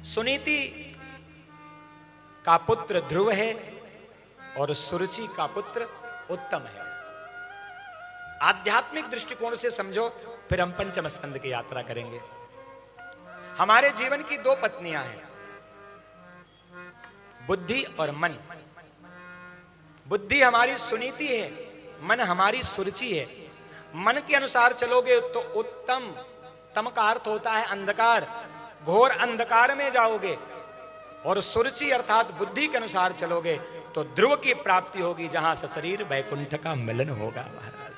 सुनीति का पुत्र ध्रुव है और सुरुचि का पुत्र उत्तम है। आध्यात्मिक दृष्टिकोण से समझो, फिर हम पंचम स्कंद की यात्रा करेंगे। हमारे जीवन की दो पत्नियां हैं, बुद्धि और मन। बुद्धि हमारी सुनीति है, मन हमारी सुरुचि है। मन के अनुसार चलोगे तो उत्तम, तम का अर्थ होता है अंधकार, घोर अंधकार में जाओगे। और सुरुचि अर्थात बुद्धि के अनुसार चलोगे तो ध्रुव की प्राप्ति होगी, जहां सशरीर वैकुंठ का मिलन होगा। महाराज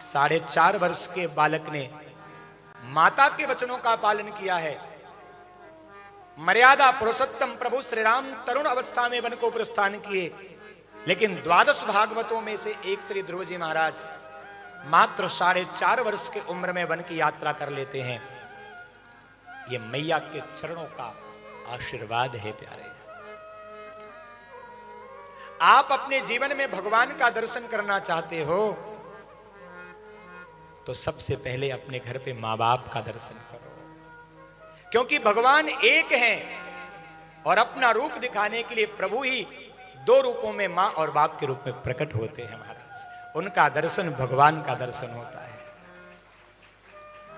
4.5 वर्ष के बालक ने माता के वचनों का पालन किया है। मर्यादा पुरुषोत्तम प्रभु श्री राम तरुण अवस्था में वन को प्रस्थान किए, लेकिन 12 भागवतों में से एक श्री ध्रुव जी महाराज मात्र 4.5 वर्ष की उम्र में वन की यात्रा कर लेते हैं। ये मैया के चरणों का आशीर्वाद है। प्यारे, आप अपने जीवन में भगवान का दर्शन करना चाहते हो तो सबसे पहले अपने घर पे मां बाप का दर्शन करो, क्योंकि भगवान एक हैं और अपना रूप दिखाने के लिए प्रभु ही 2 रूपों में मां और बाप के रूप में प्रकट होते हैं। महाराज, उनका दर्शन भगवान का दर्शन होता है।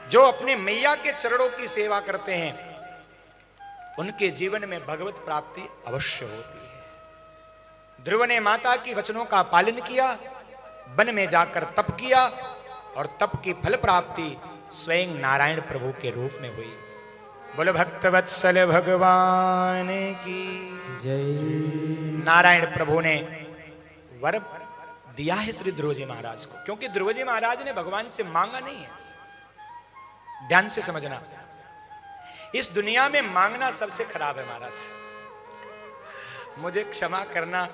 जो अपने मैया के चरणों की सेवा करते हैं उनके जीवन में भगवत प्राप्ति अवश्य होती है। ध्रुव ने माता की वचनों का पालन किया, वन में जाकर तप किया और तप की फल प्राप्ति स्वयं नारायण प्रभु के रूप में हुई। बोलो भक्त वत्सल भगवान की जय। नारायण प्रभु ने वर दिया है श्री ध्रुव जी महाराज को, क्योंकि ध्रुव जी महाराज ने भगवान से मांगा नहीं है। ध्यान से समझना, इस दुनिया में मांगना सबसे खराब है। महाराज मुझे क्षमा करना,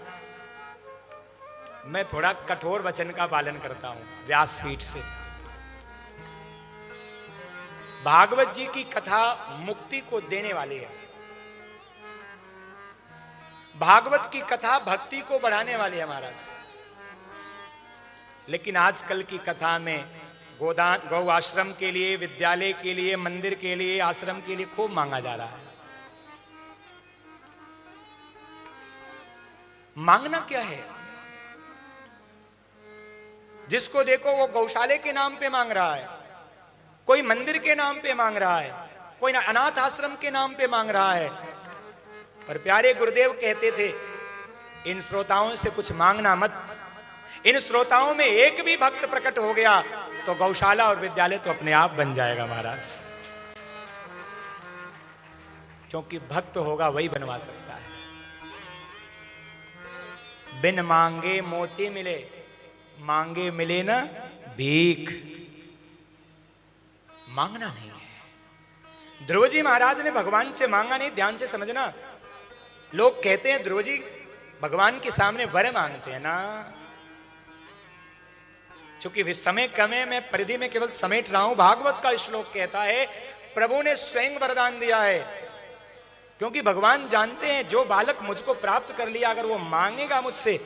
मैं थोड़ा कठोर वचन का पालन करता हूं व्यासपीठ से। भागवत जी की कथा मुक्ति को देने वाली है। भागवत की कथा भक्ति को बढ़ाने वाली है महाराज। लेकिन आजकल की कथा में गोदान, गौ आश्रम के लिए, विद्यालय के लिए, मंदिर के लिए, आश्रम के लिए खूब मांगा जा रहा है। मांगना क्या है? जिसको देखो वो गौशाले के नाम पे मांग रहा है, कोई मंदिर के नाम पे मांग रहा है, कोई अनाथ आश्रम के नाम पे मांग रहा है। पर प्यारे गुरुदेव कहते थे, इन श्रोताओं से कुछ मांगना मत। इन श्रोताओं में एक भी भक्त प्रकट हो गया तो गौशाला और विद्यालय तो अपने आप बन जाएगा महाराज, क्योंकि भक्त होगा वही बनवा सकता है। बिन मांगे मोती मिले, मांगे मिले ना भीख। मांगना नहीं है। ध्रुव जी महाराज ने भगवान से मांगा नहीं। ध्यान से समझना, लोग कहते हैं ध्रुव जी भगवान के सामने वर मांगते हैं ना। चूंकि समय कम है, मैं परिधि में केवल समेट रहा हूं। भागवत का श्लोक कहता है प्रभु ने स्वयं वरदान दिया है, क्योंकि भगवान जानते हैं जो बालक मुझको प्राप्त कर लिया, अगर वो मांगेगा मुझसे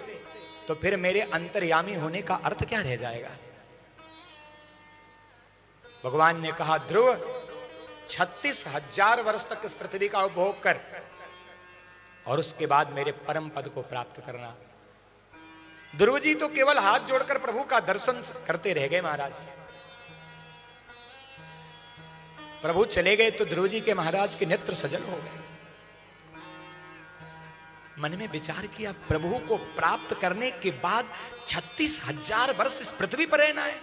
तो फिर मेरे अंतर्यामी होने का अर्थ क्या रह जाएगा। भगवान ने कहा ध्रुव 36,000 वर्ष तक इस पृथ्वी का उपभोग कर और उसके बाद मेरे परम पद को प्राप्त करना। ध्रुव जी तो केवल हाथ जोड़कर प्रभु का दर्शन करते रह गए महाराज। प्रभु चले गए तो ध्रुव जी के महाराज के नेत्र सजल हो गए। मन में विचार किया, प्रभु को प्राप्त करने के बाद 36,000 वर्ष इस पृथ्वी पर रहना है।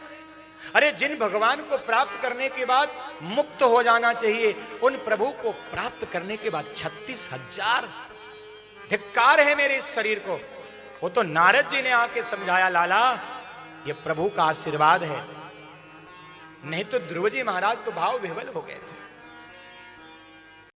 अरे जिन भगवान को प्राप्त करने के बाद मुक्त हो जाना चाहिए, उन प्रभु को प्राप्त करने के बाद 36,000। धिक्कार है मेरे इस शरीर को। वो तो नारद जी ने आके समझाया, लाला ये प्रभु का आशीर्वाद है, नहीं तो ध्रुव जी महाराज तो भाव विह्वल हो गए थे।